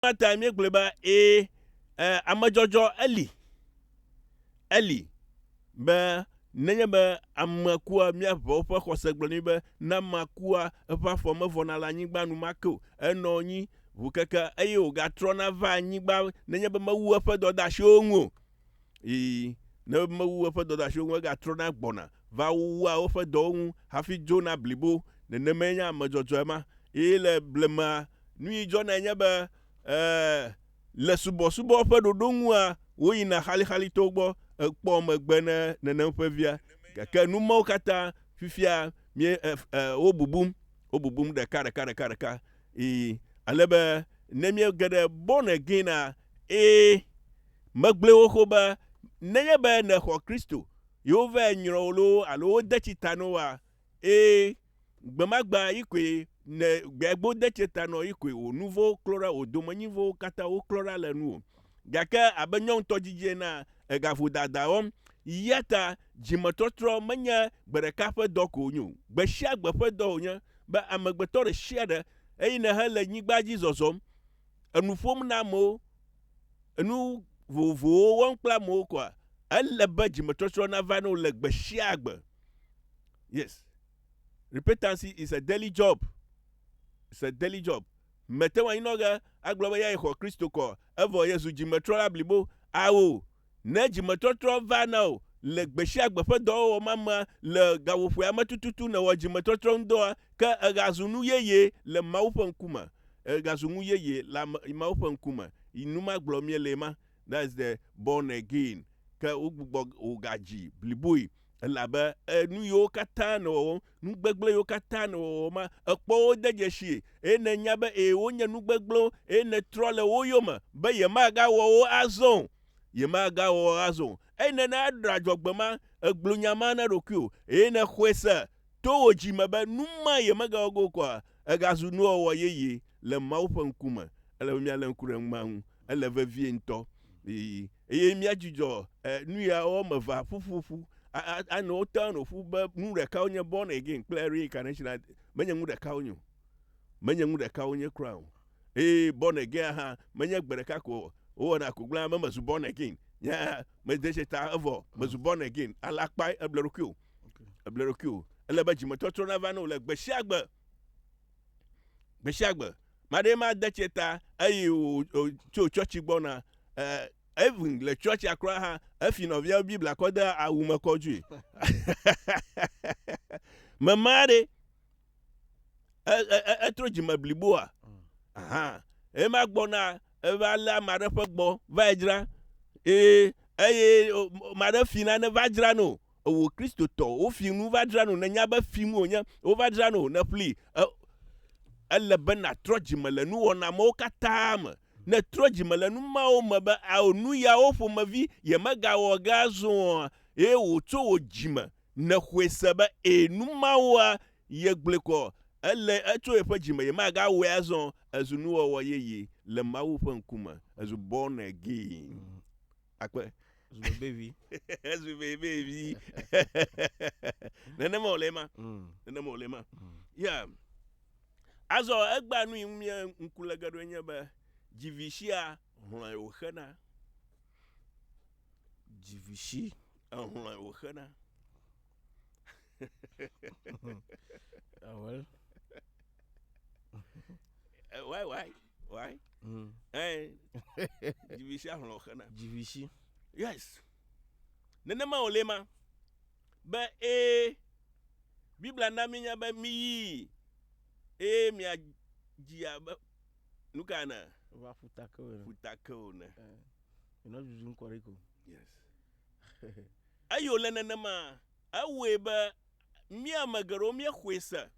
mata mi gleba amajojo eli be nenye be amakua mia vo fe xosegbeni be na makua eva fo me vona la anyigba nu mako eno nyi vukeke eye o ga trona va anyigba nenye be mewu efe dodashi onwo ne mewu efe dodashi onwo ga trona gbona va wu a ofe do wu hafi jona blibo neneme nya amajojo ma le blema nu jona nye be le subo fe dodo a wo yina khali to gbo ekpo megbe ne nenem fe via ke nu mo kata fifia mi obubum deka alebe ne mi gede born again a megble wo ko ba nenye be ne xɔ Kristo yo ve nyro lo alo de chitano wa gbemagba ikwe ne gbegbo de chitano ikwe o nouveau chlora o domonyivo kata o chlora le nu gake abenyon to jije na egavu dadawom yata jimetotro menye gbereka fe do ko nyu gbeshia gbe fe do nya ba amegbeto re shia de eyine hele nyigba ji zozom enufom na mo enu vovo won kpla mo kwa elebe jimetotro na va no le gbeshia gbe. Yes, repentance is a daily job. It's a daily job. Mete wa inoga agloba ya ko Kristo ko evo Yesu jimetro la blibo awo ne jimetotro va na o le gbeshia gbe fe do o mama le gawofu amatututu na wo jimetotro ndo ka egazunu yeye le mawufe nkuma egazunu yeye la mawufe nkuma inuma glomie lema. That's the born again ka ugbugbo ogaji blibui labe nu yo kata no nu gbegble yo kata no ma ekpo dejeshi ene nya be wonya nu gbegble ene trole wo yoma be ye ma ga wo azon ene na drajogbe ma eglunya ma na roku ene khwese to ojime be nu ma ye ma ga go kwa egazu nu owo yeye le mawufe nkuma ele mi ale nkure nmanwu ele vevie nto eye mi ajujo nu ya o meva fufufu ano tano fu ba nu reka onye born again clear reincarnation menye nu reka onye crown born again ha menye gbereka ko o na ko glan mazu born again ya me deje ta evo mazu born again alakpai eblerokio ele ba jimetotro na va no le gbesiagbe made ma deche ta ayi o church gbona even le church akra ha afino via bible akoda awumakoju mamade etro jimablibo a ma gbona eva la mare fe gbo va ejra mare fina ne va jra no o Kristo to o fi nu va jra no na nya ba fi mu onya o va jra no na pli elle bena trojimele nu wona mo katam ne trojimele nu ma o me ba a nu ya o fo ma vi ye mega wo gazo wo to wo jima ne hwese ba nu ma wa ye gbleko elle eto e pa jima ye maga wo azon azu nu wo ye le ma wo fa nkuma azu born again akwe azu baby azu baby nene mo lema yeah. Azo egba nu imie nkulegado nye ba jivishia hon o khana jivishi hon o khana well why jivishia hon o khana jivishi yes nenema olema ba bibla na minya ba mi mi ajia ba nukana va futako na ino jujun koriko yes ayo lenenema awe ba mi amagaro mi khwesa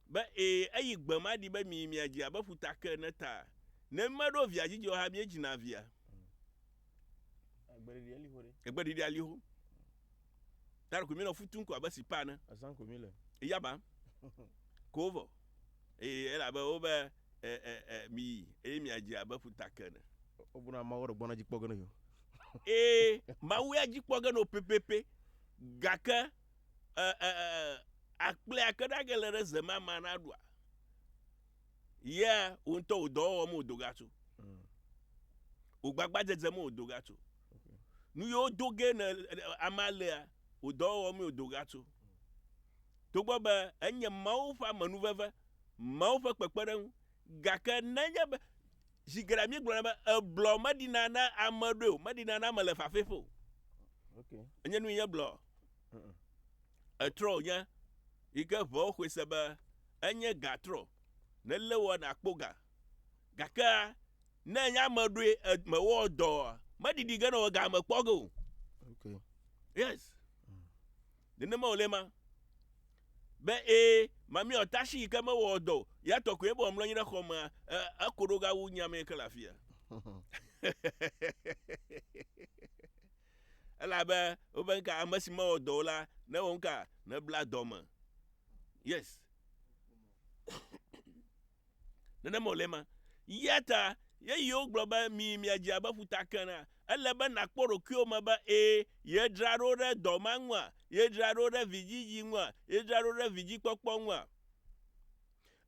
ba ayi gbama di ba mi ajia ba futaka na ta ne mado via jijo ha mi ejina via agbedi ali ho tar ko mi no futun ko abasi pa na asan ko mi le yaba kovo ela ba oba mi ajia ba futaka na obuna ma woro gbona jikpo gana yo ma we ajikpo gana opepepe gaka akple akada gelere zema manadwa ya unto do o mu dogato o gbagba dzedze me o do gatso nu yiwo do ge ne amalea o dɔ wɔm o do gatso togbɔ be enye Mawu ƒe amenuveve Mawu ƒe kpekpeɖeŋu gake nenye be zigera mi gblɔna be eblɔ meɖina na ame ɖo meɖina na ame le fafiƒe o enye nu ye blɔ etrɔ nye yi ke ʋɔwo xɔe se be enye gatrɔ ne lé wɔ na kpo ga gake ne nye ame ɖoe mewɔ dɔ meɖiɖi ge ne wɔ ga me kpɔ ge o yes nenema wòle ma be mamia tashi yi ke mewɔ dɔ ya tɔ koe be wòmlɔ anyi ɖe xɔ mea eko ɖo ga wu nyame ke le afia elabe wobe nka ame si mewɔ dɔ o la ne wɔ nka ne bla dɔ me yes nenema wòle ma ya ta ye yiwo gblɔ be miadzi abe ƒutake na ele be nakpɔ ɖokuiwo me be ye dzra ɖo ɖe dɔ ma ŋua ye dzra ɖo ɖe vidzidzi ŋua ye dzra ɖo ɖe vidzikpɔkpɔ ŋua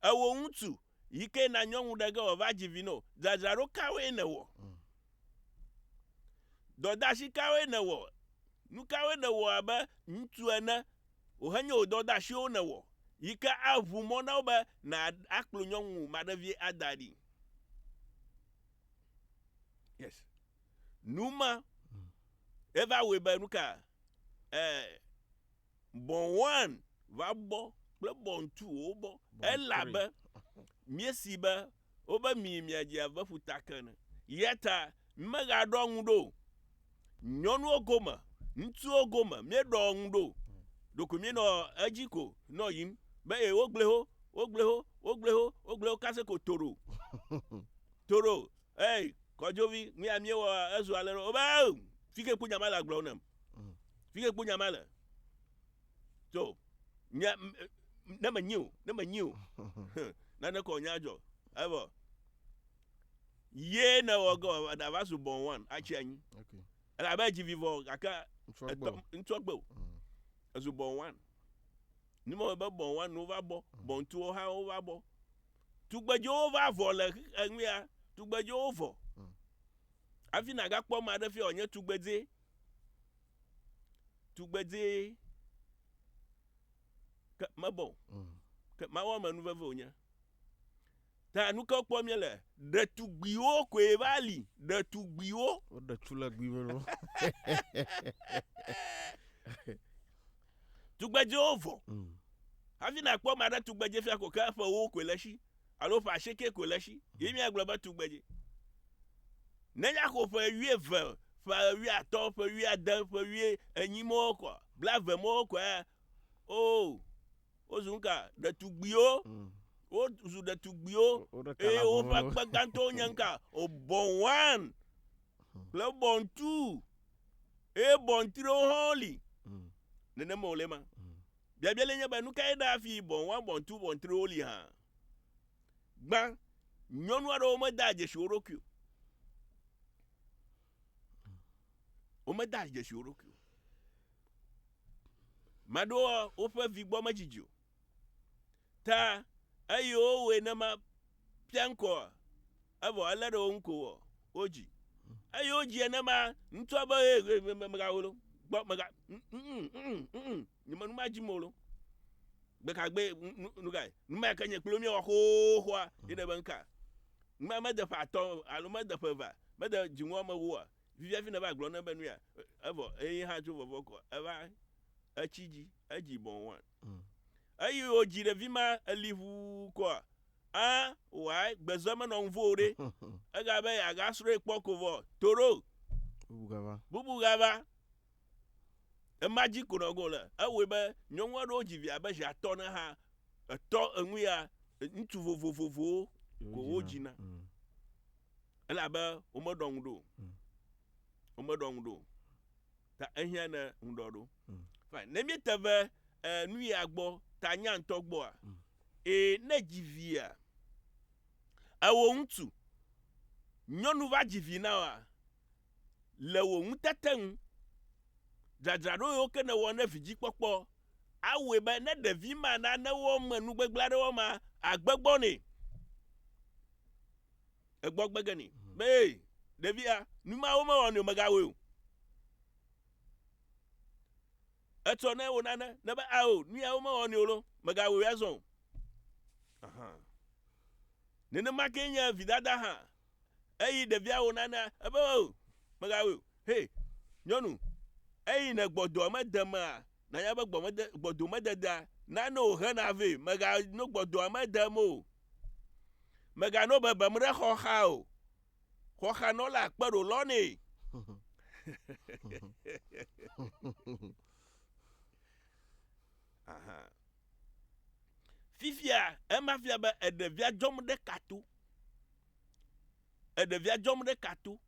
ewo ŋutsu yi ke na nyɔnu ɖe ge wòva dzi vi no dzadzraɖo kawoe ne wɔ dɔdeasi kawoe ne wɔ nu kawoe ne wɔ abe ŋutsu ene wòhenye wò dɔdeasiwo ne wɔ yi ke aʋu mɔ na wo be na akplɔ nyɔnu maɖevi ada ɖi yes numa eva wɔe be nuka bɔn 1 va bɔ kple bɔn 2 wo bɔ elabe miesi be wobe miadzi abe ƒutake ne yeta megaɖɔ ŋu ɖo nyɔnuwo gome ŋutsuwo gome mieɖɔ ŋu ɖo ɖoko mienɔ edzi ko nɔ yim be wogble ho kase ko toro kɔdzovi miewɔ ezu ale no obe fike kpo nyama le agblɔ nam fike kpo nyama le so ne menyi o nane kɔ nya dzɔ evɔ ye ne wɔ ge ɖava su bɔn 1 atsi anyi elabe dzi vivɔ gake ŋutsɔgbe o ezu bɔn 1 numɔ be bɔn 1 wova bɔ bɔn 2 hã wova bɔ tugbedzewo va vɔ le eŋuia tugbedzewo vɔ hafi nagakpɔ ma ɖe fia wònye tugbedze ke mebɔ ke mawɔ me nuveve wònye ta nu ke kpɔ mie le ɖetugbiwo koe va li ɖetugbiwo woɖe tu le gbi me no tugbedzewo vɔ hafi nakpɔ ma ɖe tugbedze fia ko ke ƒe wo koe le esi alo ƒe 90 koe le esi ye miagblɔ be tugbedze nenya ko ƒe 12 ƒe 15 ƒe 16 ƒe 18 mɔwo kɔ bla 20 mɔwo kɔa wozu nka ɖetugbiwo wozu ɖetugbiwo eye woƒe akpe gãtɔwo nye nka bɔn 1 kple bɔn 2 eye bɔn 3 hã li nenema wòle ma biabia le nye be nu kae ɖe afi bɔn 1 bɔn 2 bɔn 3 woli hã gbã nyɔnu aɖewo meda adzesi wo ɖokui womeda adzesi wo ɖokui maɖewo woƒe vi gbɔ medzidzi o ta eye wowoe ne ma fia ŋkɔ evɔ elé ɖe wo ŋu ko wodzi eye wodzi ene ma ŋutsua be megawo lo gbɔ mega nyemenu ma dzim o lo gbekagbe nugae numa ke nye kplo miewɔ xoxoa yine be nka numa mede ƒe 5 alo mede ƒe 20 mede dziŋɔ ame 8 vivia fi ne va gblɔ ne be nuya evɔ eye hã tso vɔvɔ kɔ eva etsi dzi edzi bɔn 1 eye wodzi ɖevi ma eli ʋuu kɔa wai gbezɔ menɔ ŋuvo ɖe egabe agasrɔe kpɔ ko vɔ toro bubu gava ema dzi ko nɔ go le ewoe be nyɔnu aɖewo dzi via be ziatɔ ne hã etɔ eŋuya ŋutsu vovovowo ko wo dzina elabe womeɖɔ ŋu ɖo ta ehiã ne ŋuɖɔ ɖo fine ne miete ve nuya gbɔ ta nya ŋutɔ gbɔa ne dzi via ewo ŋutsu nyɔnu va dzi vi na wa le wo ŋutete ŋu dzadzraɖo yiwo ke ne wɔ ne vidzikpɔkpɔ awoe be ne ɖevi ma nane wɔm nugbegblẽ aɖe wɔma agbegbɔ nɛ egbɔ gbege nɛ be Devia, numa wo ma woni magawe. Eto na wo nana, na ba awo, nua wo ma woni olo, magawe azon. Aha. Nene makenya vidada ha. Eyi devia wo nana, abo, magawe. Hey, nyonu. Eyi na gbodo amadama, na ya ba gbodo madada, na no hanave, maga no gbodo amadamo. Maga no baba mre khoha o. Khoha no la akparo loni. Aha. Fifia, mafia ba edevia jom de katu. Edevia jom de katu.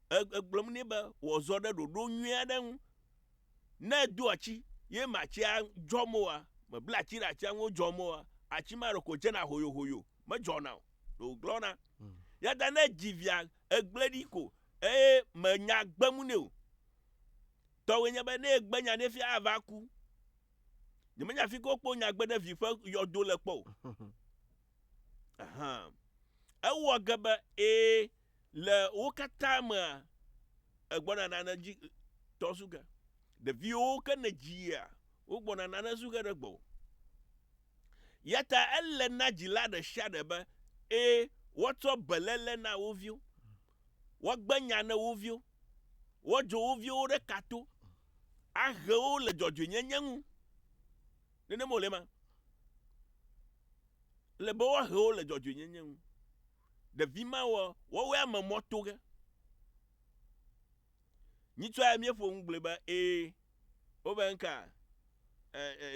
Egblom ni ba wo zo de do nwia de hu. Na du achi, ye machi a jomo a, me bla chi ra chi an jomo a, achi ma ro ko je na hoyo hoyo. Me jona. Do glona. Ya da na jivia egblediko me nya gbamu ne o. To we nya ba ne gbanya ne fi avaku. Ni me nya fi ko po nya gbe na fi fa yodo le po. Aha. Ewo gaba le wokata ma egbona na ji to suga. De vio ka na jia. Wogbona na suga de gbo. Yata elle na jila de shade ba woto belele na wovio. Wogbanya na wovio. Wojo wovio de kato. Ahe o le jojo nyenyengu. Nene mo le ma. Le bo ahe o le jojo nyenyengu. De vima wo we ama moto ge. Nitwa ya miefo ngble ba obenka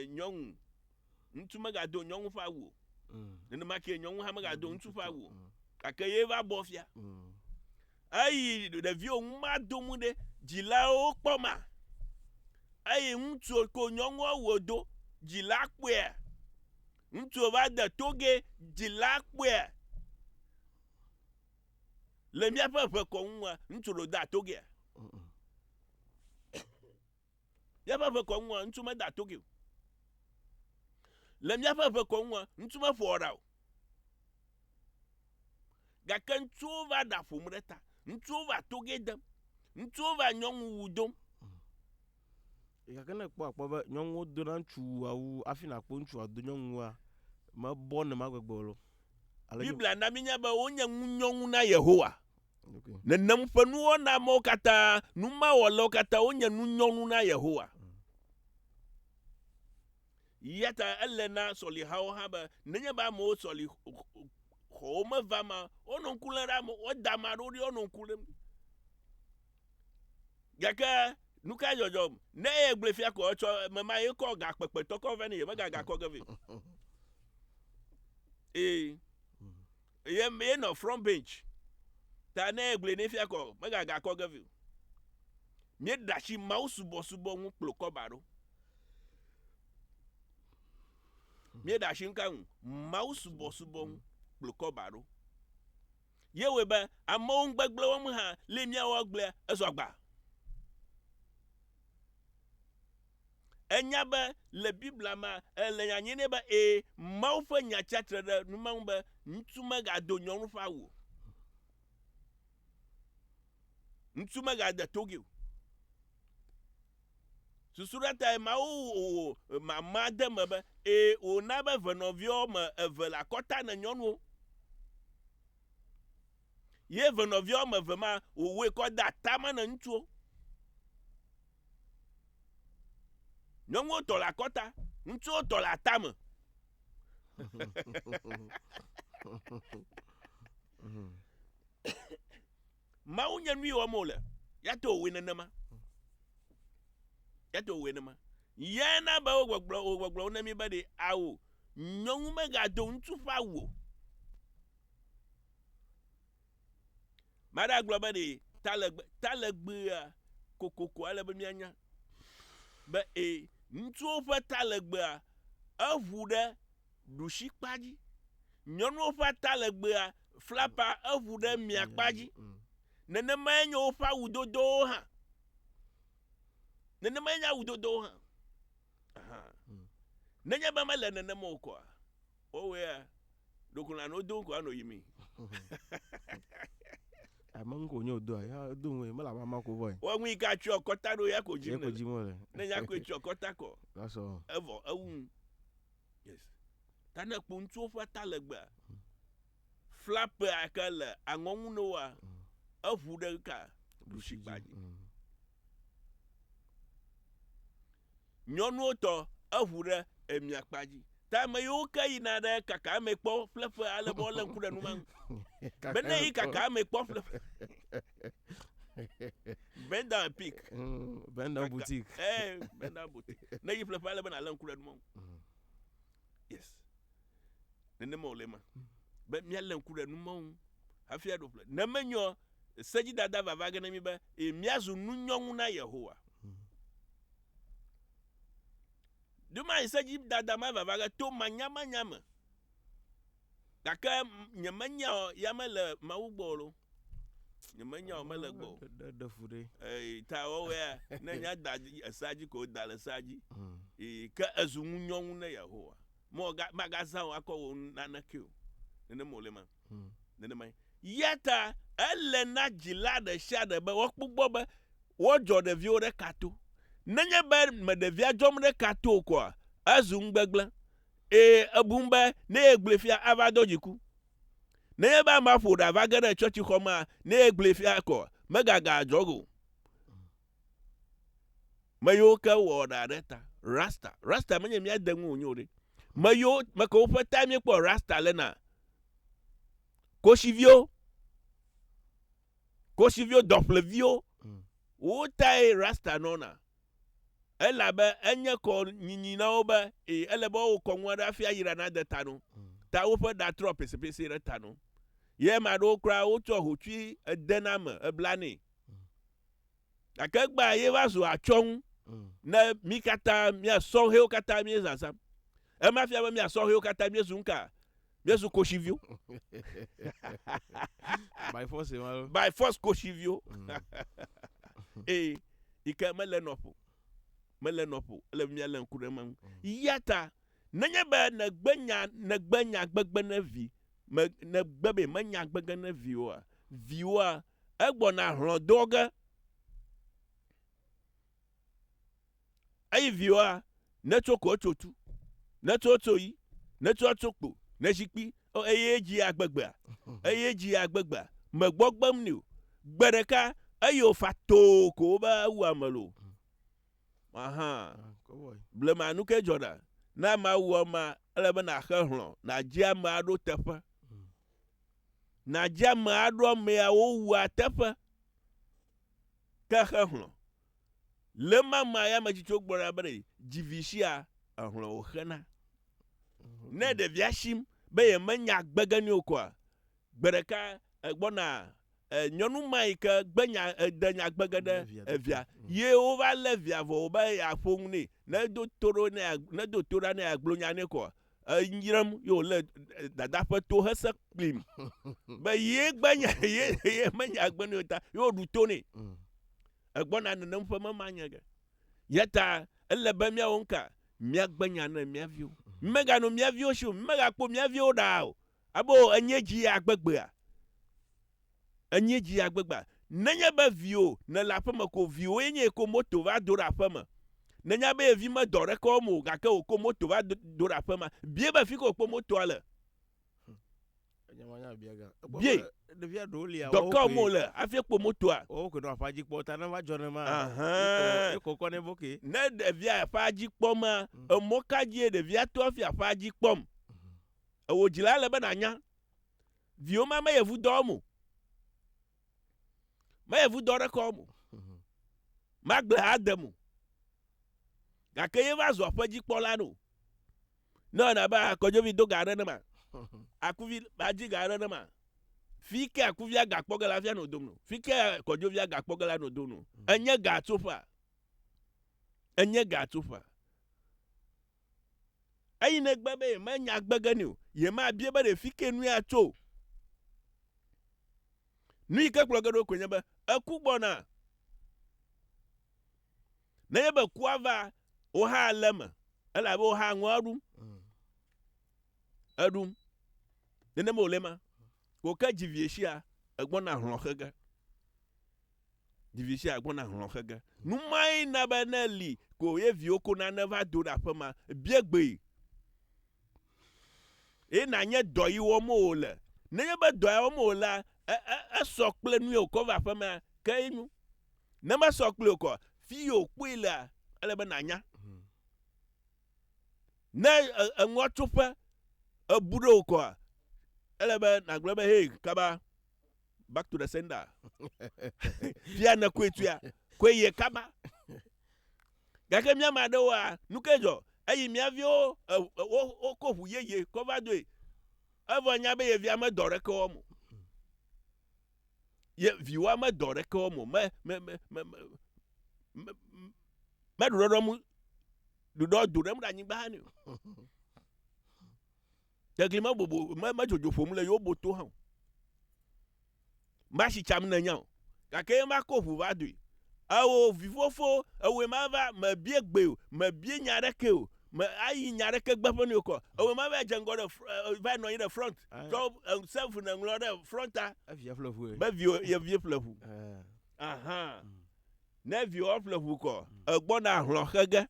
nyongu. Ntu magado nyongu fa wo. Nene make nyongu ha magado ntu fa wo. Akaye va bofia. Ayi de vio mado mu de jila o poma. Ayi ntu ko nyongu wodo jila kwe. Ntu va de toge jila kwe. Le mia pa ko nwa ntu ro da toge. Ya pa ko nwa ntu ma da toge. Le mia pa ko nwa ntu ma fora. Ga kan tu va da fumreta. Ntu va toge dem. Ntu va nyongu wudom. Ya kana kpo akpo ba nyongu do na nchu awu afina kpo nchu ado nyongu a ma bon ma gbegbo lo. Biblia na minya ba onya nyongu na Yehowa. Okay. Ne nam fanu na mo kata numa wolo kata onya nyongu na Yehowa. Yata elena soli hawo haba nenya ba mo soli homa vama onon kulera mo odamarori onon kulem. Gaka nuka jojo ne egbefia ko ocho mama ye ko ga pepe to ko veni ye ga ko gavi. Ye me no front bench. Ta ne egble ne fia ko ga ko gavi. Me dashi mouse bosubo nwu ploko baro. Me dashi nka mouse bosubo ploko baro. Ye we ba amon gbegble wo mu ha le mia wo gble ezogba. Enya ba le bibla ma le nyane ba ma fa nya chatre de numa ba ntuma ga do nyon fa wo. Ntuma ga da togi. Susurata ma o ma de ma ba o na ba venovio ma eve la kota na nyonu. Ye venovio ma vema o we ko da tama na ntuo. Nyongo to la kota, ntuo to la tama. Ma unya nwi wa mole. Ya to we nama. Ya to we nama. Ya na ba ogbogbo na mi ba de awo. Nyongu me ga do ntu fa wo. Mada globa de talegbe kokoko ale be mi anya. Ba ntu fa talegbe avu de dushi kpaji. Nyonu fa talegbe flapa avu de mi akpaji. Nene manyo fa wudodo ha. Nene manya wudodo ha. Aha. Nenya ba mala nene mo ko. O we dokuna no don ko ano yimi. amango nyo do ya do we mala mama ko boy Wa nwi ka twa kota do ya ko ye jim. ko jimo le Ne ya ko twa kota ko. that's all Evo awun. Yes. Tana kpuntu fa talegba. Flap akala angongu no wa. Avu de ka dushikbaji. Nyɔnu tɔ eʋu ɖe emia kpa dzi. Ta ame yiwo ke yina ɖe kaka me kpɔ ƒleƒe ale be wolé ŋku ɖe nu ma ŋu. Be ne yi kaka me kpɔ ƒleƒe. Bend down and pick. Bend down boutique. Bend down boutique. Ne yi ƒleƒe ale be nalé ŋku ɖe nu ma ŋu. Yes. Nenema wòle ma. Be míalé ŋku ɖe nu ma ŋu hafi aɖo ƒle. Ne menyɔ sedzidada vava ge ne mi be míazu nunyɔnu na Yehowa. Duma isedzi dada ma vava ge to manyamanya me. Gake nyemenya o ya mele Mawu gbɔ lo. Nyemenya o mele gbɔ. De fu de. Ta wɔwɔ ya ne nya da esa dzi ko da le esa dzi. Ke ezu ŋunyɔnu ne Yehowa. Magaza o akɔ wo naneke o. Nenema wòle ma. Nenema. Yata ele na dzila ɖe sia ɖe be woakpɔ be wodzɔ ɖeviwo ɖe kato. Nenye be me ɖevia dzɔm ɖe kato koa, ezu ŋugbegblẽ. Ebum be ne egble fia ava do dziku. Nenye be ama ƒo ɖa va ge ɖe tsɔtsi xɔmea, ne egble fia koa, megaga adzɔ go. Me yiwo ke wɔ ɖa ɖe ta, rasta. Rasta menye míade ŋu wònyo ɖe. Me yiwo me ke woƒe ta míekpɔ rasta lena. Koshiviwo, dɔƒleviwo, wo tae rasta nɔna. Elabe enye kɔ nyinyi na wo be ele be wo kɔ ŋua ɖe afi ayira na de ta no. Ta woƒe ɖa trɔ pesepese ɖe ta no. Ye ma ɖewo kura wotsɔ hotsui edena me ebla nɛ. Gake egba ye va zu atsɔŋu ne mi katã mia sɔhewo katã mie zazam. Ema fia be mia sɔhewo katã mie zu nka. Miezu koshiviwo. By force malo. By force koshiviwo. Ike mele nɔƒo. Mele nɔƒo. Ele míalé ŋku ɖe ma ŋu. Yata nenye be negbe nya gbegbe ne vi, negbe be menya gbegbe ne viwoa, egbɔna hlɔ̃ do ge. Eyi viwoa, ne tso ko tso tu, ne tso yi, ne tso kpo, ne zikpi, eye dzi agbegbea, megbɔ gbem ni o. Gbe ɖeka eye wofa too ko be ewu ame lo. Blema nu ke dzɔ ɖa. Na Mawu ma ele be naxe hlɔ̃, nadzi ame aɖo teƒe. Nadzi ame aɖo amea wowua teƒe. Ke xe hlɔ̃. Le mama ya me tsitso gblɔna be dzivi sia hlɔ̃ wo xena. Ne ɖevia shim be ye menya gbege ni o koa, gbe ɖeka egbɔna nyɔnu ma yi ke de nya gbege ɖe evia. Ye wova lé via vɔ be yeaƒo ŋu nɛ. Ne do to ɖa ne agblɔ nya nɛ koa, enyrem ye wòle dada ƒe to hese kplim. Be ye gbenya ye menya gbe ne o ta, ye woɖu to nɛ. Egbɔna nenem ƒe mema nye ge. Yata ele be míawo ŋka míagbe nya ne mía viwo. Meganɔ mía viwo si o, megakpɔ mía viwo ɖaa o. Abo enye dzi agbegbea. Enye dzi agbegbea. Nenye be viwo ne le aƒe me ko viwo nye ko moto va do ɖe aƒe me. Nenye be vi me dɔ ɖeke wɔm o, gake wòko moto va do ɖe aƒe me. Bie be fi ko wòkpɔ motoa le. Bie. Dɔkɔ mo le hafi kpɔ motoa. O ko no aƒadzi kpɔ ta ne va dzɔ ne ma. Ekɔkɔ ne boke. Ne ɖevia aƒadzi kpɔma, emɔ kadzi ɖevia to hafi aƒadzi kpɔm. Ewo dzila le be nanya. Viwo ma me yevu dɔ wɔm o. Me yevu dɔ ɖeke wɔm o. Magble ha dem o. Gake ye va zu aƒedzikpɔla no. Ne wɔna be akɔdzovi do ga ɖe ne ma. Akuvi adzi ga ɖe ne ma. Fi ke akuvia gakpɔ ge la fia no dom no. Fi ke kɔdzovia gakpɔ ge la no dom no. Enye gatsoƒa. Enye gatsoƒa. Eyi ne gbe be menya gbege ni o. Ye ma bie be ɖe fi ke nu ya tso. Nu yi ke kplɔ ge ɖo ko nye be eku gbɔna. Nenye be kua va, wo hã le me. Elabe wo hã ŋua ɖum. Eɖum. Nenema wòle ma. Ko ke dzivie sia, egbɔna hlɔ̃ xe ge. Division agbona hlon xege. Numai na be ne li ko ye viwo ko na ne va do da pe ma biegbe. E na nye dɔ yi wɔm o le. Ne nye be dɔ ya wɔm o la, sɔ kple nu ye ko va pe ma ke nu. Ne me sɔ kple o ko, fi yo kpui le ele be na nya. Ne eŋɔtsuƒe ebu ɖe wo kɔa, ele be na gblɔ be hey kaba back to the sender. Fia ne koe tuya, koe ye kaba. Gake mia ma ɖewoa, nu ke dzɔ, eyi mia viwo woko ʋu yeye kɔ va doe. Evɔ nya be ye via me dɔ ɖeke wɔm o. Ye viwoa me dɔ ɖeke wɔm o. Me ɖuɖɔɖɔm ɖuɖɔ do ɖem ɖe anyigba ne o. Tegli me bobo me dzodzo ƒom le yewo boto hã o. Ma si tsam ne nya o. Gake ma ko ʋu va doe. Awo vifofo ewe ma va me bie gbe o, me bie nya ɖeke o. Me ayi nya ɖeke gbeƒe ne o kɔ. Ewe ma va dze ŋgɔ ɖe va nɔ anyi ɖe front. Tɔ self ne ŋlɔ ɖe fronta. Evia ƒle ʋu. Be viwo ye vie ƒle ʋu. Aha. Ne viwo ƒle ʋu kɔ, egbɔna hlɔ̃ xege.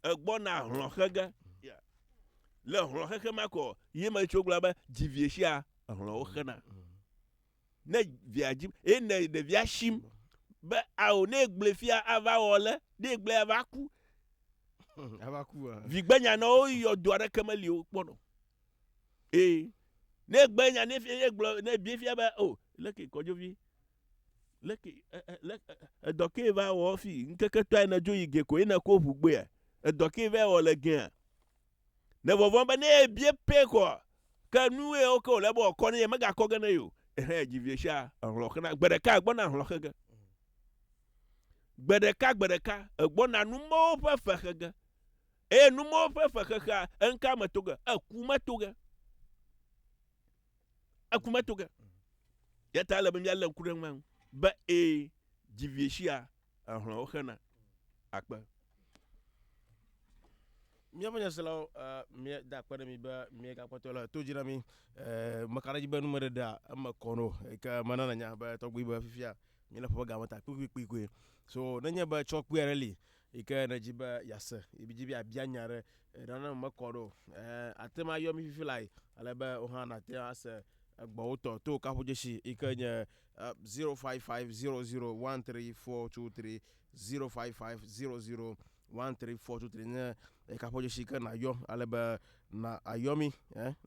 Egbɔna hlɔ̃ xege. Le hlɔ̃ xege ma kɔ, ye me tso gblɔ be dzivie sia hlɔ̃wo xena. Ne via dzi ne ɖevia shim be awo ne gble fia ava wɔ le, ne gble ava ku. Ava ku. Vigbenya no yɔ do aɖeke meli wo kpɔnɔ. Ne gbenya ne fia gblɔ ne bie fia be o leke kɔdzovi. Leke edɔke va wɔ fi nkeke tɔe ne dzo yi ge ko ene ko ʋu gbea. Edɔke va wɔ le gea. Ne vɔvɔ be ne bie pe ko ke nu ye o le be kɔ ne ye mega kɔ ge ne yo. Dzivie sia hlɔ̃ xena gbe ɖeka gbɔna hlɔ̃ xege. Gbe ɖeka egbɔna numɔwo ƒe fe xege. Eye numɔwo ƒe fe xexea enka me to ge, eku me to ge. Eku me to ge. Yeta le be mia le ŋku ɖe ŋu be dzivie sia hlɔ̃wo xena. Akpe. Míaƒe nyaselawo mía da akpe ɖe mi be mía gakpɔtɔ le to dzi na mi meka ɖe dzi be numeɖeɖea eme kɔ no ke menana nya be tɔgbi be fifia mi le ƒe game ta kpikpikpikoe. So nenye be tsɔ kpui aɖe li yi ke ne dzi be yase yi dzi be abia nya ɖe nane mekɔ ɖo ate ma yɔ mi fifi la ale be wo hã nate ase gbɔwo tɔ to kaƒo dzesi yi ke nye 05500134423 05500134423 ne kaƒo dzesi ke na yɔ ale be na ayɔ mi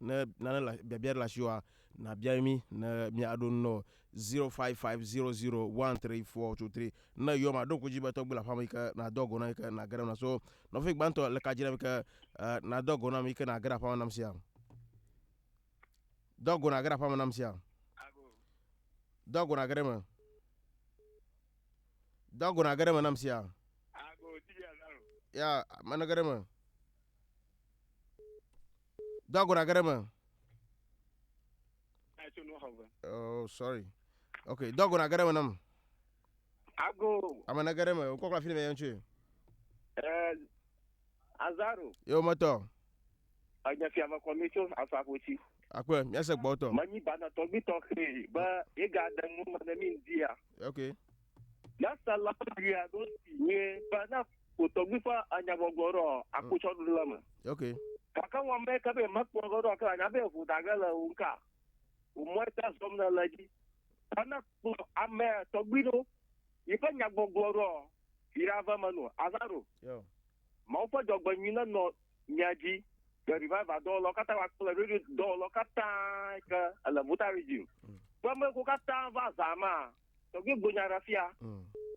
ne nane le biabia le asiwa na bia mi ne mia ɖo no 05500134423 ne yɔ ma ɖo kodzi be tɔgbe le aƒame yi ke na dɔ go na yi ke na ge ɖe na so nɔfi gbãtɔ le kadzi na mi ke na dɔ go na mi ke na ge ɖe aƒame nam sia dɔ go na ge ɖe aƒame nam sia dɔ go na ge ɖe me dɔ go na ge ɖe me nam sia ya mane ge ɖe me dɔ go na ge ɖe me. Oh, sorry. Okay, dɔ go na ge ɖe me nam. Ago. Amane ge ɖe me, wo kɔkla fi ne me yɛntse. Azaro. Yo moto. Anya fi ava komito afa poti. Akwe, miase gbɔ tɔ. Mani bana tɔgbi tɔkre ba e ga da mu ma na min dia. Okay. Ya sala dia do nye bana ko tɔgbi fa anya bogoro akucho dulama. Okay. Kaka wa me ka be mak bogoro ka anya be fu daga la unka. Umweta somna laji. Ana ko ame tɔgbi do. Ifa nya bogoro irava manu Azaro. Yo. Ma o fa jogba nyina no nyaji. The revival do lokata wa kula radio do lokata ka ala buta regime. Kwame ko kata va zama. To ge gonya rafia.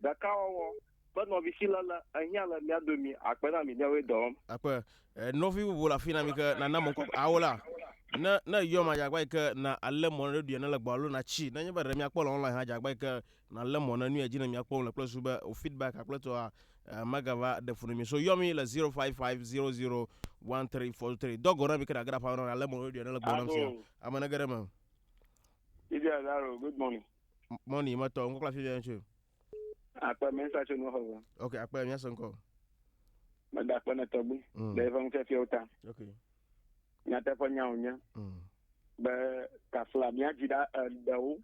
Da kawo ba no bisila la anya la mi adomi akpena mi nyawe dom. Akwe novi wo la fina mi ke na na mon ko awola. Na yo ma jagba ke na ale mon radio na le gbalo na chi. Na nyeba re mi akpolo online ha jagba ke na le mon na nu eji na mi akpolo le plus be o feedback akpleto a magava de funumi so yomi le 055001343 dogo na bi kada gara pa na le mon radio na le gbalo na amana gara ma. Ija Zaro, good morning. Morning mato ngo kla fi bien che. Akpa mensa che no hawa. Okay, akpa mi asanko. Mada kwa na tobi. De fa mfe fiota. Okay. Nyata fa nyaunya. Be ka fla mi ajida dawo.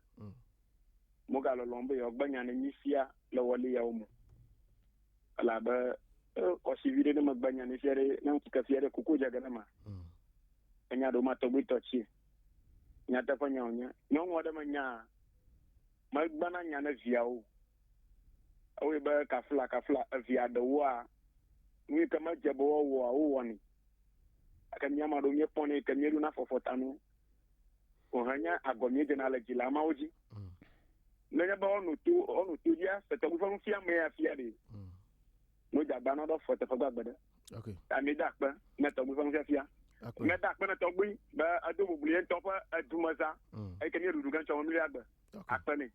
moga lo lombe yo gbanya ne nyisia le wole ya umu ala ba o sivire ne magbanya ne fere na ka fere kuku jaga na ma enya do ma to bito chi nya ta fanya onya no ngode manya magbana nya na viawo awe ba kafla via de wa ni kama jabo wo wo ni akanya ma do nye pone kanya do na fofotanu o hanya agomye de na la jila maoji lẹ́yìn bá ọ̀nà tó yá pẹ̀tẹ́ bí fọ́n fíà mẹ́yà fíà de mo jàgbá náà dọ̀ fọ̀tẹ̀ fọ́gbà gbẹ̀dẹ̀ àmì dàpẹ́ mẹ́tọ̀ bí fọ́n fíà mẹ́tà pẹ́ mẹ́tọ̀ gbé bẹ́ adóbòbò yẹn tọ́ fẹ́ ẹdùnmọ́sá ẹ̀kẹ́ ní èrùdù kan sọ̀rọ̀ mílíọ̀nù àgbẹ̀ àpẹ́ ni.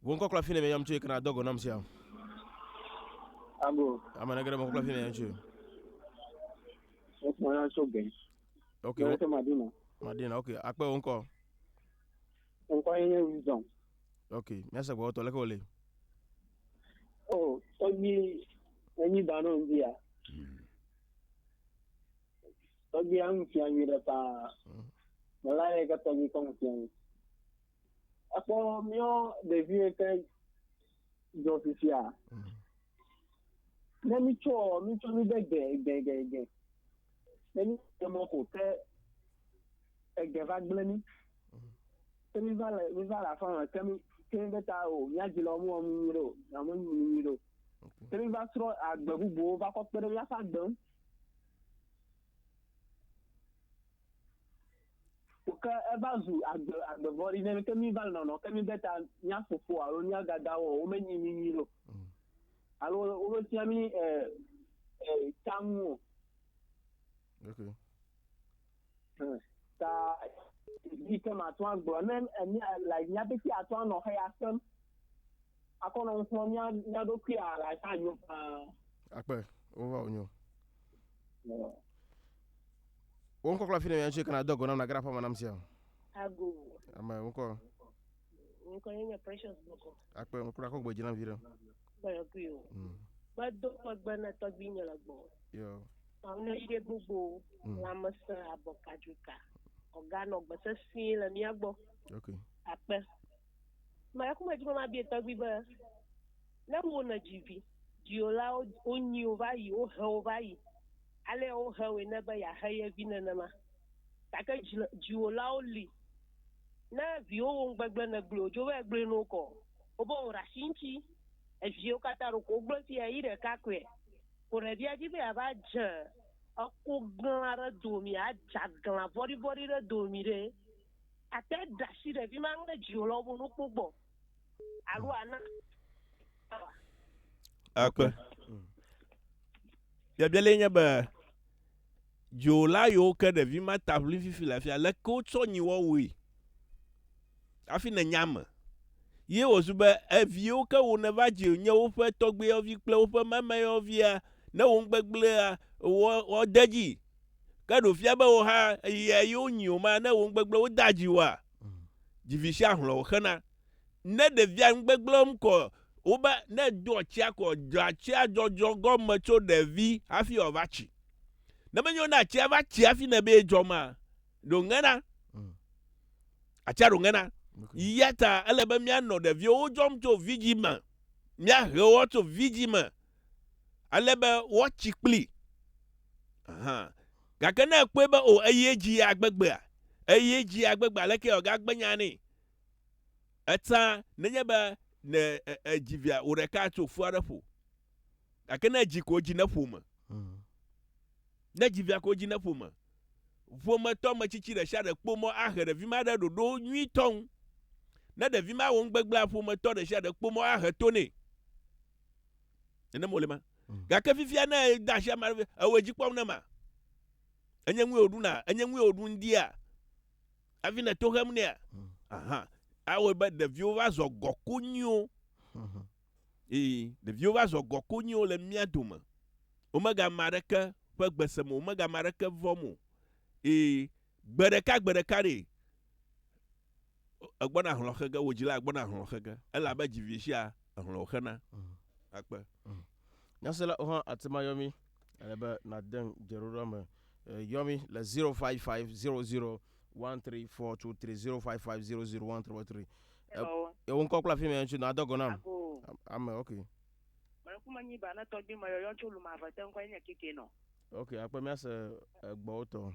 Wọ́n kọ́ kọ́lá fínẹ̀ mẹ́yàm tó yẹ kí n dọ́gọ̀ náà mi sí àwọn. abo amana gẹ́gẹ́ mọ́ kọ́lá fínẹ̀ yẹn tó yẹ. wọ́n fún wọn sọ gẹ̀. ok wọ́n fẹ́ Madina ok apẹ́ wọn kọ́. nǹkan yẹn ń zọ̀n. ok mẹ́sàn gbọ́ tọ́ lẹ́kọ̀ọ́ lè. ó tọ́jú ẹyin dáná ń bí ya tọ́jú à ń fi àyè rẹ̀ pa mọ̀lá yẹ kẹ́ tọ́jú kọ́ ń fi àyè. ẹ̀pọ̀ mìíràn dèbí ẹ̀kẹ́ jọ fífi à. lẹ́mi tó mi bẹ́ gẹ̀gẹ̀gẹ̀ lẹ́mi tó mọ̀ kò tẹ́ ẹ̀gẹ̀ bá gbẹ́ ní. Kemi va la fin kemi beta o nya jilo mu o miro na mo miro kemi va tro agbegubo va ko pere ya fa gbon o ka e ba zu agbevori ne kemi va no kemi beta nya fofo aro nya gada o menyi mi miro alo o ti ami tamu okay ta di kama atwa gbo men like nya be ti atwa no ha yasem akono nso nya do kwi ala ta nyo pa apẹ́ o wa onyo wọ́n kọ́ kọ́lá fínẹ̀ yẹn tó yẹ kí n dọ́gọ̀ náà na gẹ́gẹ́ fọ́ nam sí àwọn. ago àmọ́ wọn kọ́. nǹkan yẹn yẹ precious bọ̀kọ̀. apẹ́ wọn kúrò akọ́gbọ̀ jìnnà fi rẹ̀. bẹ́ẹ̀ kú yìí o bá dọ́kọ̀ gbẹ́nà tọ́gbí yẹn lọ gbọ́. àwọn ilé gbogbo lamọ́sán abọ́kájúkà ọ̀gá náà gbẹ̀sẹ̀ sí lẹ́mí àgbọ̀. apẹ́ màá kú mẹ́jọ́ máa bí ètò gbígbẹ́ lẹ́wọ̀n náà jìbì jìọ́lá ó yin o báyìí ó hẹ́ o báyìí alẹ́ ó hẹ́ o ẹ̀nẹ́bẹ̀ yà hẹ́ yẹ bí nínú ma kàkẹ́ jìọ́lá ó lì náà bí ó ń gbẹgbẹ́ náà gbé òjò bẹ́ẹ̀ gbé nù kọ̀ ó bọ̀ ń rà sí ń kí ẹ̀fì ó kàtà rò kó gbé fi ẹ̀yìn rẹ̀ kákùn ẹ̀ kò rẹ̀ bí ẹjí bẹ́ẹ̀ bá jẹ́ ọkọ̀ gan rẹ̀ dòmí àjà gan bọ́díbọ́dí rẹ̀ dòmí rẹ̀ àtẹ́ dàsí rẹ̀ bí máa ń rẹ̀ jìọ́lá ó bọ̀ pọ̀ gbọ̀ àrùn àná. Akwe. Ya biale nya ba jola yo ke de vi ma tabli fifi la fia le ko tso nyi wo wi. Afi na nyama. Ye ozu ba evi o ke wo ne va ji nye wo fe togbe ovi kple wo fe mama yo via na wo ngbegble a wo daji. Ka do fia ba wo ha ye yo nyi o ma na wo ngbegble wo daji wa. Jivi sha hlo khana. Ne de via ngbegble mko Oba ne do chia ko chia jojo gomme cho devi afi ovachi. Na menyo na chia va chia afi na be joma. Do ngana. Acha do ngana. Yata elebe mia no devi o jom cho vigima. Mia he o cho vigima. Alebe wo chikpli. Aha. Gakana kweba o eyeji agbegbe a. Eyeji agbegbe leke o gagbenya ni. Eta nenyeba ne jivia ureka to fuarapo akena jiko jina fuma na jivia ko jina fuma fuma to ma chichi re sha de pomo ahere vi ma da do nyi ton na de vi ma won gbegba fuma to de sha de pomo ahe to ne ene molema ga ka fifia na da sha ma awaji pom na ma enyenwe odu ndia avina to hem ne aha awe ba the viewers of gokunyo the viewers of gokunyo le miaduma omega maraka fa gbesemo omega maraka vomo gbereka re agbona hlokhega wojila agbona hlokhega ela ba jivishia hlokhana akpa nyasela ho atemayomi eleba na den jerurama yomi la 05500 13423 055001333 Hello. won ko kla fi me nchu na dogo nam. Ako. Am okay. Mara kuma nyi ba na to bi ma yo chulu ma fa tan ko nya kike no. Okay, akpa me ase gbo to.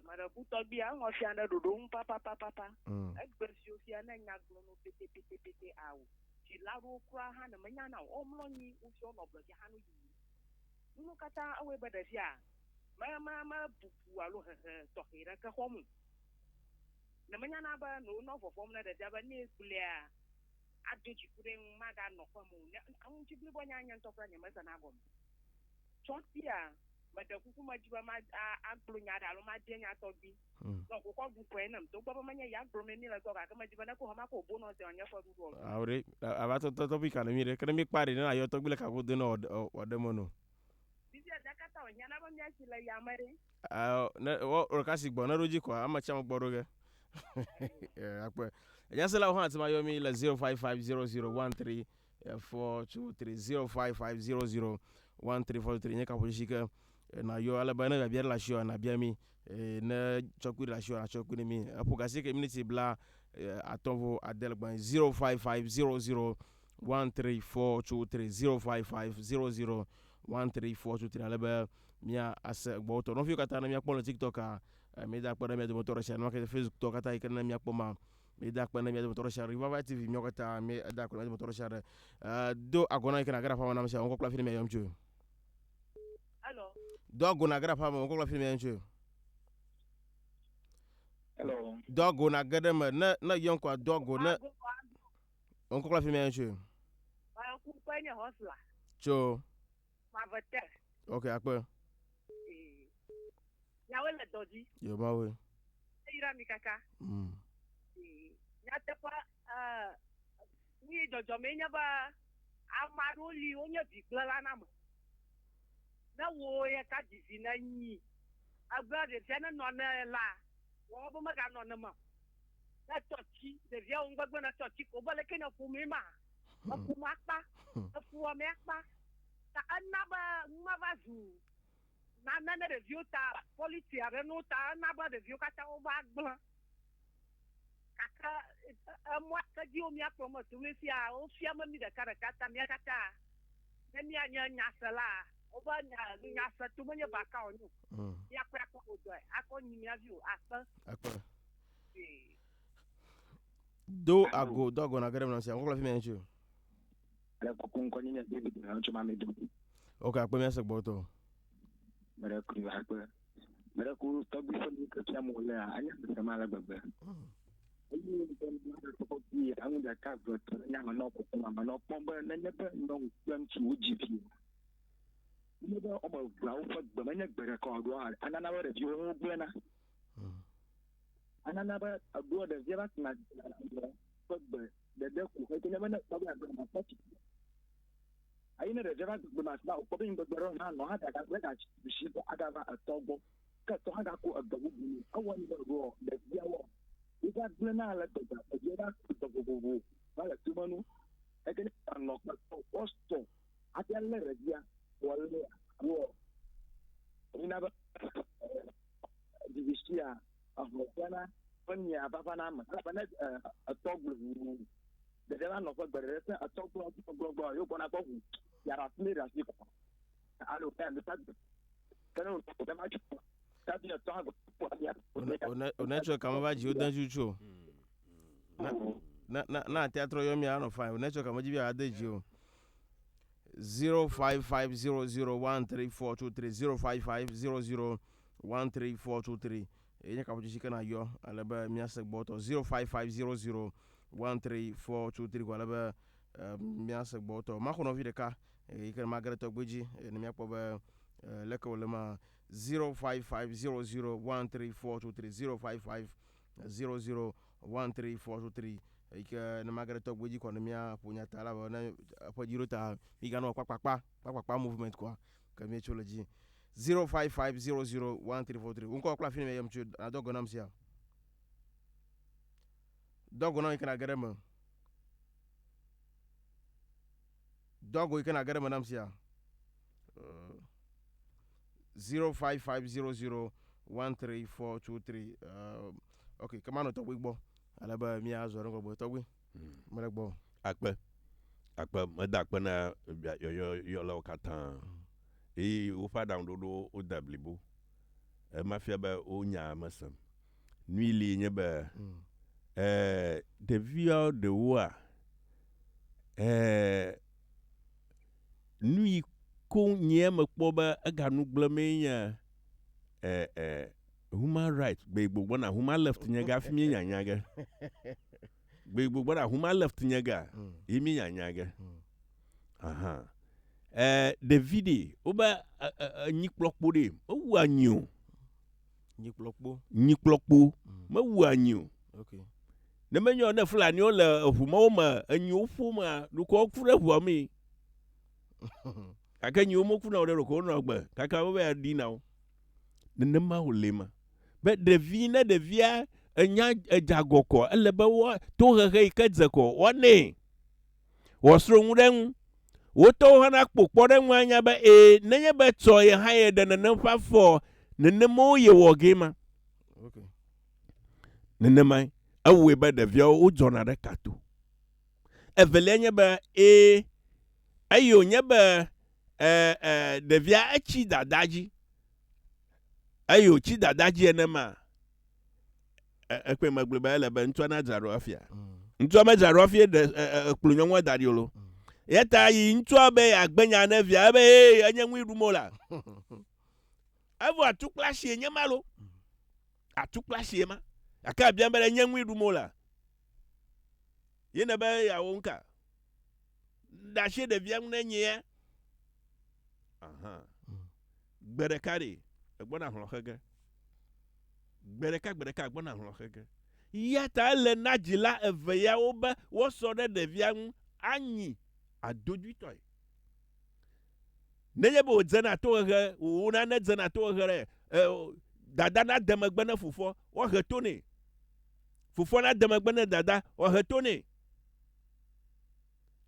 Mara ku to bi an o fi ana dodo papa. Express yo fi ana nya glo no pete awu. Ti laro kura ha na manya na o mlo ni u fi ono blo ki ha no yi. Nu kata awe bada fi a. Ma bupu alo to hira ka homu. Na manya na ba no for form na da ba ni kulia. Adoji kure maga no kwa mu. Amu ti bi bonya nya ntokra nya mesa na agom. Chotia mada kuku majiba ma amplo nya da lo ma de nya to bi. No ko ko bu kwen nam to baba manya ya agro me ni la to ka majiba na ko ha ma ko bo no se onya fa du do. Awre aba to bi kana mi re kana mi pare na yo to gbele ka ko de no o de mo no. Bisi da kata onya na ba mi asila ya mare. Na o ka si gbo na roji ko ama cha mo gboro ge. Akpa Yansela ho atima yomi la 0550013423 0550013423 nyeka polishika na yo ala bana ga bier la show na biami na chokwi la show na chokwi mi apo gasi community bla atonvo adel gban 0550013423 0550013423 ala ba mia ase gbo to no fi kata na mia pon TikTok a me da kpada me de motor sha no ke Facebook to kata ikana mi akpoma me da kpada me de motor sha River TV mi kata me da kpada me de motor sha do agona ikana gara fama na msha onko kla film me yomchu Hello. do agona gara fama onko kla film me yomchu Hello. do agona gara me na yonko do agona onko kla film me yomchu Ba ku kwenya hosla. cho Ma vete. okay akpa Ya wala doji. yo bawe Ira mi kaka. Ya tepa ni jojo me nya ba amaro li onya bigla na mo. Na wo ya ka dizi na nyi. Agba de tena no na la. Wo bo ma ga no na ma. Na tochi de via un gbagba na tochi ko bale kenya ku mi ma. Ku ma pa. Fu wa me pa. Ta anaba ma vazu. Na review ta policy are no ta na ba review ka ta o ba gbon kaka mo ka di o mi apromo to we fia o fia ma mi de kara kata mi kata na mi anya nya sala o ba nya sa to mo nya ba ka o nu ya kwa ko o do akọ ni mi avio akpa do ago do agona gara me na onko kla film me yomchu ala ko kun ko ni ne de bi na chuma me do okay akpa me ase gbo to mara ku ba ko mara ku to bi fo ni ko cha mo la anya de ma la gbagba ayi ni ben na ko bi an da ka go to nya ma no ko ma no pomba na ne ba no yan chu ji fi ni ba o ba gba o fa gba ma nya gbere ko go ana na ba de yo mo bu na ana na ba agbo de je ba na ko gba de ku ko ne ba na ba ba ma pa ayi ne de ba gba ma na ko bi gbere na no ha da ka ga shi ko ada ba atogbo ka to ha ga ko agbo bu awon ni ro de ya wo ida glena la to da je ba to go ba la tu manu e ke no ko posto ati alle regia wala wo ina ba divisia ahokana onya papa na ma ba na atogbo de la no ko gbere se atogbo gbogbo yo ko na ko yara smira si ko alo pe ando tag kana ko da ma chu ta bi to ha ko ya o network kama ba ji o dan juju na teatro yomi ano fine o network kama ji bi ade ji o 0550013423 0550013423 enya ka boji kana yo alaba mi ase gboto 0550013423 ko alaba mi ase gboto ma kono videka ikan magare to gbeji ni mi akpo leka wolema 0550013423 0550013423 ika na magare to gbeji ko ni mi apunya tala ba na apojiro ta igano kwakwa movement kwa kami chology 0550013423 unko kla film yam chu adogo namsia dogo no ikana garema dogo ikana garema namsia 0550013423 okay kama no to gbigbo alaba mi azo ron go to gbe Melekbo. Akpe meda akpe na yo la katan. E o fa down do o dablibo. E ma fia ba o nya masam. Nui li nye ba de via de wa nui ko nye me kpo ba aga nu gbleme nya human right be gbogbo na human left nye ga fi mi nya ge be gbogbo na human left nye ga imi nya ge aha Davidi oba nyiklokpo de o wu anyo nyiklokpo ma wu anyo Okay. ne menyo na fulani o le ehumo ma anyo fu ma duko kure hu mi aka nyo mo ku na o de ko no gba kaka o be di na o ne ma o le ma be devia enya ejagoko ele be wo to hehe ka dzeko woni wo sro nwuren wo to hana kpokpo de nwanya ba nenye be to ye haye de ne fa fo ne mo ye wo gema Okay. ne mai awe ba devia o jona de kato evelenya ba ayo nya ba devia achi dadaji ayo chi dadaji enema ekwe magbele ba ele ba ntwa na jaro afia ntwa ma jaro afia de klonyo nwa dariolo yeta yi ntwa be agbenya na via be anya nwi rumola avo atuklashi enya malo atuklashi ema aka bia mbere anya nwi rumola yena ba ya wonka da she de via na nye aha gberekari egbona hlokhege gbereka gbona hlokhege yata le najila eveya oba wo so de via anyi adojuitoy nenye bo dzena to he una ne dzena to he dada na demegbe na fufo wo he toni fufo na demegbe na dada wo he toni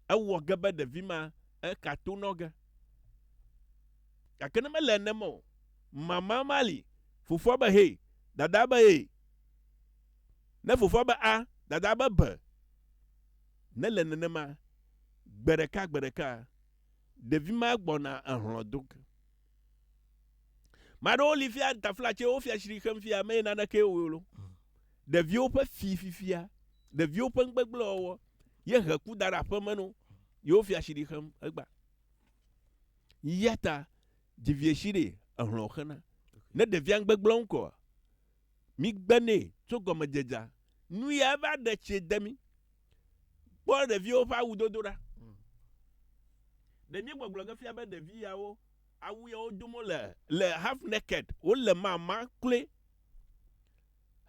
awo gebe de vima ka to noge akene mele nemo mama mali fufo ba he dada ba he ne fufo ba a dada ba b ne le nenema gbereka devi ma gbona ahroduk mado olifia taflache ofia shirikem fia me na ke wolo devi opa fifia devi opa ngbegble owo ye haku dara pamano ye ofia shirikem egba yata devie shiri ahrokhana ne devi ngbegble onko mi gbene to gomejeja nu ya ba de chedemi bo devi opa wudodora de mi gbogbo ga fia be de vi yawo awu ya odumo le half naked o le mama kle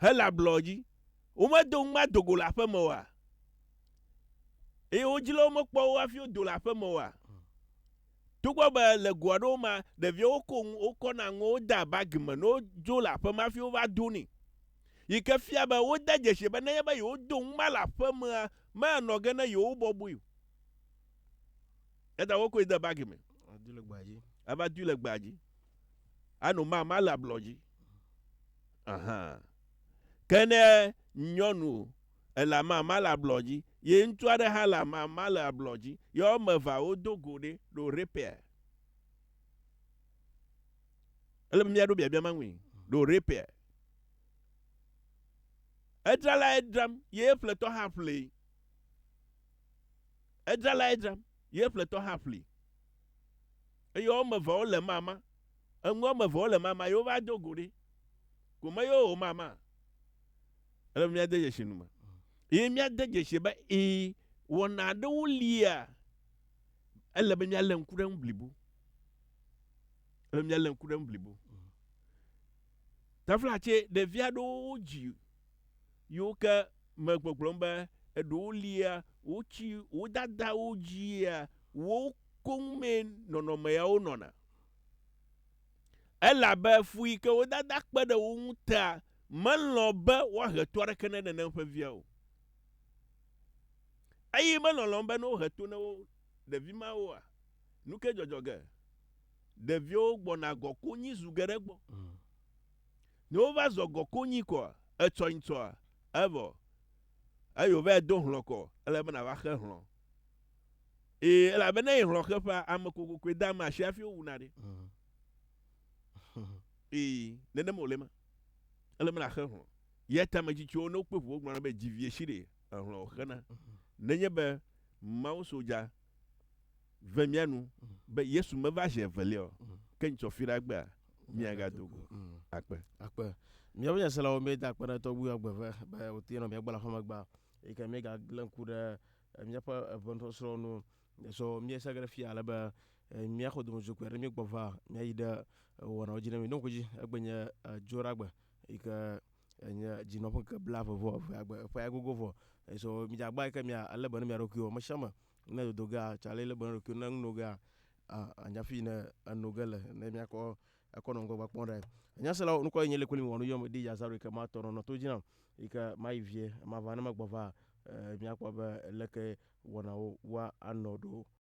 hela bloji o ma do ma dogo la fe mo wa o jilo mo po wa fi o do la fe mo wa to gbo ba le guado ma de vi o ko na ngo da bag me no jo la fe ma fi o va do ni yi ka fia ba o da je se ba na ya ba yo do ma la fe ma no ga na yo bobu yu eta wo ko da bag me abadu le gbaji anu mama la bloji aha kene nyonu ela mama la bloji ye ntu ade hala mama la bloji yo meva odogode do repair ele mi ado bia manwi do repair edrala edram ye fleto halfly edrala edram ye fleto halfly eyo meva ole mama enwo meva ole mama yo va dogode kuma yo mama ele mi ade yeshinuma e mi ade yeshiba wona de wulia ele be mi ale nkuran blibu ele mi ale nkuran blibu taflache de viado ji yo ka magbogbomba edo lia uchi udada ujia wo kongme nonome ya onona ela ba fui ke udada kpede unta manlobe wa hetore kene ne nfa viao ayi manlombe no heto no de vima wa nuke jojoge de vio gbona gokunyi zugeregbo no va zogokunyi ko etointo evo eyo va do hlɔ̃ kɔ ele bena va xe hlɔ̃ elabena hlɔ̃ xeƒea ame kokokoe da ame asi hafi wowuna ɖe nenem wòle ma ele bena xe hlɔ̃ ya ta metsitsiwo ne wokpe ʋuwo gblɔna be dzivie si ɖe hlɔ̃ xena nenye be mawu sodza ve mía nu be Yesu meva zi evelia o ke ntsɔfi ɖe agbea míagado go akpe míaƒe nyaselawo míeda akpe ɖe tɔgbu agbeve be wòte nɔ míagbɔ le aƒe megba yi ke míegalé ŋku ɖe míaƒe eventrɔsrɔ̃ nu so míese ge ɖe fia ale be míaxɔ domezokpui aɖe míegbɔ va míayi ɖe wɔnawo dzi ne mi donko dzi egbe nye dzoɖagbe yi ke nye dzinɔƒe ke bla veve agbe ƒe agogo vɔ so midzagba yi ke mia ale be ne mia ɖokuiwo me sia me ne dodo ga tsale le be ne ɖokuiwo ne ŋuno ga anyafi ne eno ge le ne miakɔ ekɔ nɔ ŋgɔgba kpɔm ɖe nyaselawo nukɔ nye le koli wɔnu yɔ me di yazaro yi ke ma tɔnɔ nɔ to dzi nam yi ke ma yi vie ma va ne megbɔ va miakpɔ be leke wɔnawo wa anɔ ɖo